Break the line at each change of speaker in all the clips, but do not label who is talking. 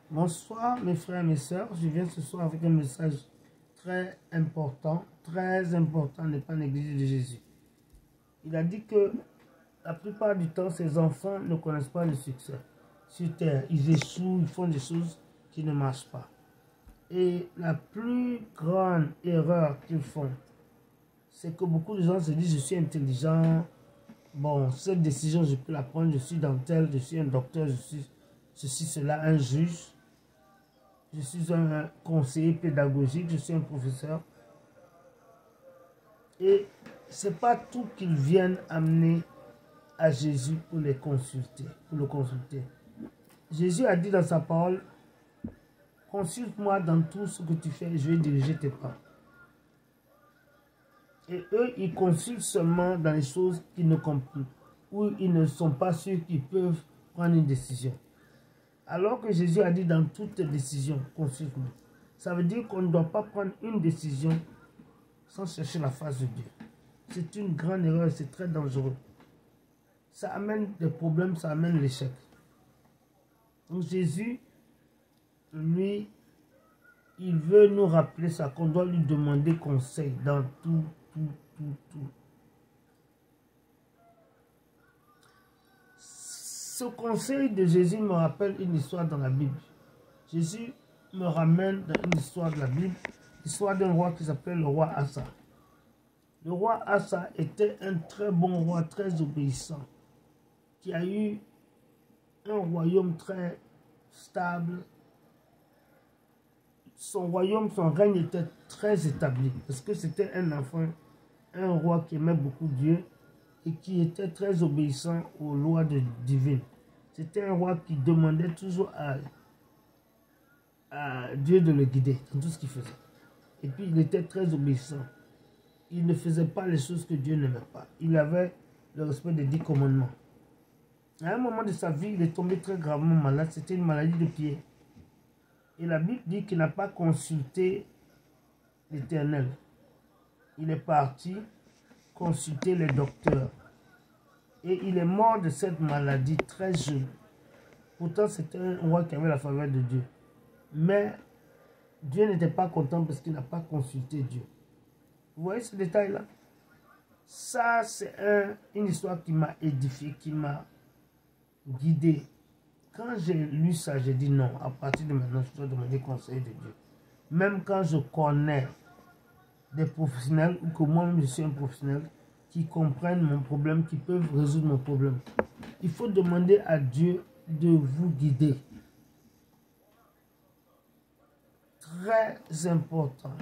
Bonsoir mes frères et mes sœurs, je viens ce soir avec un message très important de ne pas négliger Jésus. Il a dit que la plupart du temps, ses enfants ne connaissent pas le succès. Sur terre, ils échouent, ils font des choses qui ne marchent pas. Et la plus grande erreur qu'ils font, c'est que beaucoup de gens se disent, je suis intelligent, bon, cette décision, je peux la prendre, je suis dentelle, je suis un docteur, je suis ceci, cela, un juge. Je suis un conseiller pédagogique, je suis un professeur. Et ce n'est pas tout qu'ils viennent amener à Jésus pour le consulter. Jésus a dit dans sa parole, consulte-moi dans tout ce que tu fais, je vais diriger tes pas. Et eux, ils consultent seulement dans les choses qu'ils ne comprennent, où ils ne sont pas sûrs qu'ils peuvent prendre une décision. Alors que Jésus a dit dans toute décision, consulte-moi. Ça veut dire qu'on ne doit pas prendre une décision sans chercher la face de Dieu. C'est une grande erreur, c'est très dangereux. Ça amène des problèmes, ça amène l'échec. Donc Jésus, lui, il veut nous rappeler ça, qu'on doit lui demander conseil dans tout. Ce conseil de Jésus me rappelle une histoire dans la Bible. Jésus me ramène dans une histoire de la Bible, l'histoire d'un roi qui s'appelle le roi Asa. Le roi Asa était un très bon roi, très obéissant, qui a eu un royaume très stable. Son royaume, son règne était très établi, parce que c'était un enfant, un roi qui aimait beaucoup Dieu et qui était très obéissant aux lois divines. C'était un roi qui demandait toujours à Dieu de le guider dans tout ce qu'il faisait. Et puis il était très obéissant. Il ne faisait pas les choses que Dieu n'aimait pas. Il avait le respect des 10 commandements. À un moment de sa vie, il est tombé très gravement malade. C'était une maladie de pied. Et la Bible dit qu'il n'a pas consulté l'Éternel. Il est parti consulter les docteurs. Et il est mort de cette maladie très jeune. Pourtant, c'était un roi qui avait la faveur de Dieu. Mais Dieu n'était pas content parce qu'il n'a pas consulté Dieu. Vous voyez ce détail-là? Ça, c'est une histoire qui m'a édifié, qui m'a guidé. Quand j'ai lu ça, j'ai dit non, à partir de maintenant, je dois demander conseil de Dieu. Même quand je connais des professionnels, ou que moi-même je suis un professionnel, qui comprennent mon problème, qui peuvent résoudre mon problème. Il faut demander à Dieu de vous guider. Très important.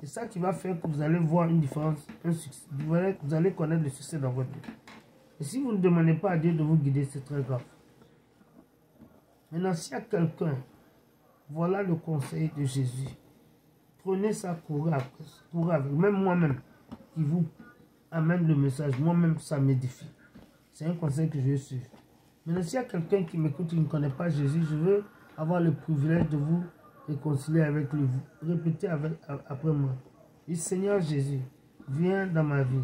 C'est ça qui va faire que vous allez voir une différence, un succès. Vous allez connaître le succès dans votre vie. Et si vous ne demandez pas à Dieu de vous guider, c'est très grave. Maintenant, s'il y a quelqu'un, voilà le conseil de Jésus. Prenez ça, courez avec. Même moi-même, qui vous amène le message, moi-même, ça m'édifie. C'est un conseil que je vais suivre. Maintenant, s'il y a quelqu'un qui m'écoute, qui ne connaît pas Jésus, je veux avoir le privilège de vous réconcilier avec lui. Répétez après moi. Dis, Seigneur Jésus, viens dans ma vie.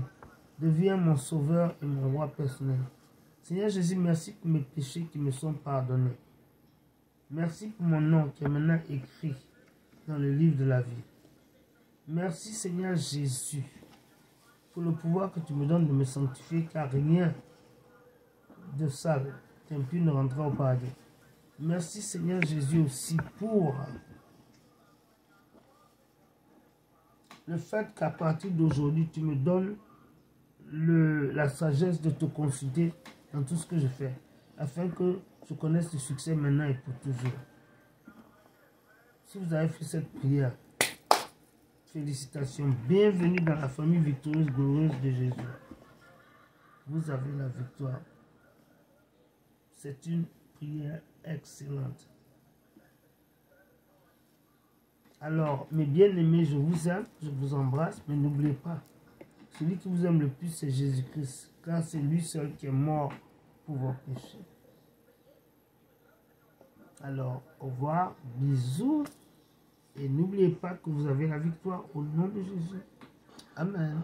Deviens mon sauveur et mon roi personnel. Seigneur Jésus, merci pour mes péchés qui me sont pardonnés. Merci pour mon nom qui est maintenant écrit dans le livre de la vie. Merci Seigneur Jésus pour le pouvoir que tu me donnes de me sanctifier, car rien de sale t'impie de rentrer au paradis. Merci Seigneur Jésus aussi pour le fait qu'à partir d'aujourd'hui, tu me donnes la sagesse de te consulter dans tout ce que je fais, afin que je connaisse le succès maintenant et pour toujours. Si vous avez fait cette prière, félicitations, bienvenue dans la famille victorieuse, glorieuse de Jésus. Vous avez la victoire. C'est une prière excellente. Alors, mes bien-aimés, je vous aime, je vous embrasse, mais n'oubliez pas, celui qui vous aime le plus, c'est Jésus-Christ, car c'est lui seul qui est mort pour vos péchés. Alors, au revoir, bisous, et n'oubliez pas que vous avez la victoire au nom de Jésus. Amen.